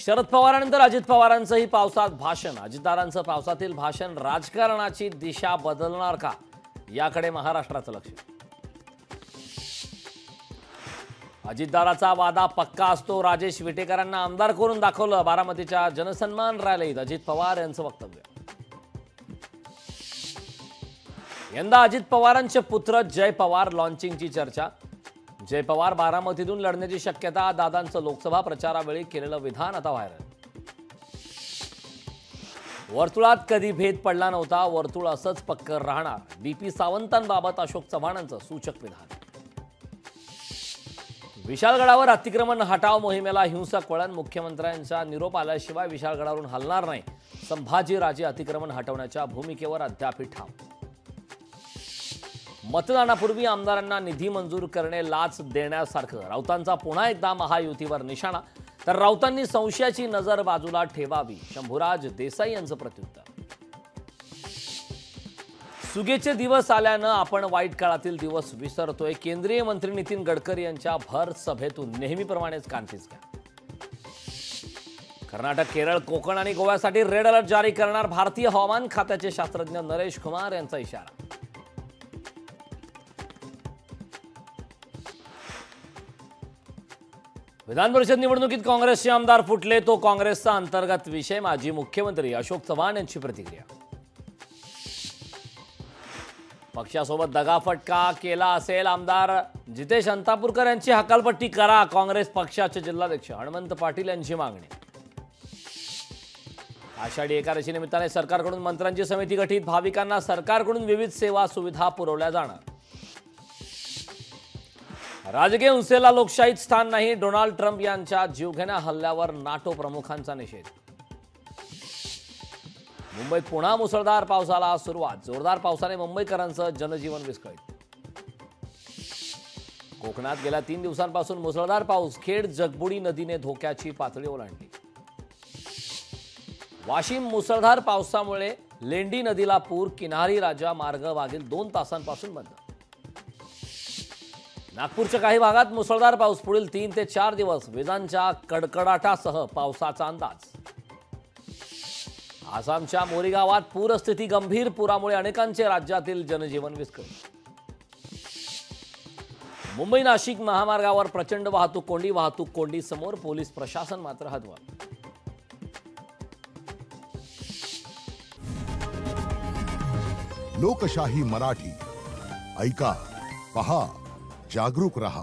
शरद पवारांनंतर अजित पवारांचंही पावसात भाषण. अजितदारांचं पावसातील भाषण राजकारणाची दिशा बदलणार का, याकडे महाराष्ट्राचं लक्ष. अजितदाराचा वादा पक्का असतो. राजेश विटेकरांना आमदार करून दाखवलं. बारामतीच्या जनसन्मान रॅलीत अजित पवार यांचं वक्तव्य. यंदा अजित पवारांचे पुत्र जय पवार लॉन्चिंगची चर्चा. जय पवार बारामतीतून लढण्याची शक्यता. दादांचं लोकसभा प्रचारावेळी केलेलं विधान आता व्हायरल. वर्तुळात कधी भेद पडला नव्हता, वर्तुळ असंच पक्क राहणार. बीपी सावंतांबाबत अशोक चव्हाणांचं सूचक विधान. विशाळगडावर अतिक्रमण हटाव मोहिमेला हिंसक वळण. मुख्यमंत्र्यांचा निरोप आल्याशिवाय विशाळगडावरून हलणार नाही. संभाजीराजे अतिक्रमण हटवण्याच्या भूमिकेवर अद्याप ठाम. मतदानापूर्वी आमदारांना निधी मंजूर करणे लाच देण्यासारखं. राऊतांचा पुन्हा एकदा महायुतीवर निशाणा. तर राऊतांनी संशयाची नजर बाजूला ठेवावी. शंभूराज देसाई यांचं प्रत्युत्तर. सुगेचे दिवस आल्यानं आपण वाईट काळातील दिवस विसरतोय. केंद्रीय मंत्री नितीन गडकरी यांच्या भर सभेतून नेहमीप्रमाणेच कांतीच. कर्नाटक, केरळ, कोकण आणि गोव्यासाठी रेड अलर्ट जारी करणार. भारतीय हवामान खात्याचे शास्त्रज्ञ नरेश कुमार यांचा इशारा. विधान परिषद निवडणुकीत काँग्रेसचे आमदार फुटले, तो काँग्रेसचा अंतर्गत विषय. माजी मुख्यमंत्री अशोक चव्हाण यांची प्रतिक्रिया. पक्षासोबत दगाफटका केला असेल आमदार जितेश अंतापूरकर यांची हकालपट्टी करा. काँग्रेस पक्षाचे जिल्हाध्यक्ष हनुमंत पाटील यांची मागणी. आषाढी एकादशी निमित्ताने सरकारकडून मंत्र्यांची समिती गठीत. भाविकांना सरकारकडून विविध सेवा सुविधा पुरवल्या जाणार. राजकीय हिंसेला लोकशाहीत स्थान नाही. डोनाल्ड ट्रम्प यांच्या जीवघेण्या हल्ल्यावर नाटो प्रमुखांचा निषेध. मुंबईत पुन्हा मुसळधार पावसाला सुरुवात. जोरदार पावसाने मुंबईकरांचं जनजीवन विस्कळीत. कोकणात गेल्या 3 दिवसांपासून मुसळधार पाऊस. खेड जगबुडी नदीने धोक्याची पातळी ओलांडली. वाशिम मुसळधार पावसामुळे लेंडी नदीला पूर. किनारी राजा मार्ग मागील 2 तासांपासून बंद. नागपूरच्या काही भागात मुसळधार पाऊस. पुढील 3 ते 4 दिवस विजांच्या कडकडाटासह पावसाचा अंदाज. आसामच्या मोरी गावात पूरस्थिती गंभीर. पुरामुळे अनेकांचे राज्यातील जनजीवन विस्कळीत. मुंबई नाशिक महामार्गावर प्रचंड वाहतूक कोंडी. वाहतूक कोंडी समोर पोलीस प्रशासन मात्र हतबल. लोकशाही मराठी ऐका, पहा, जागरूक रहा.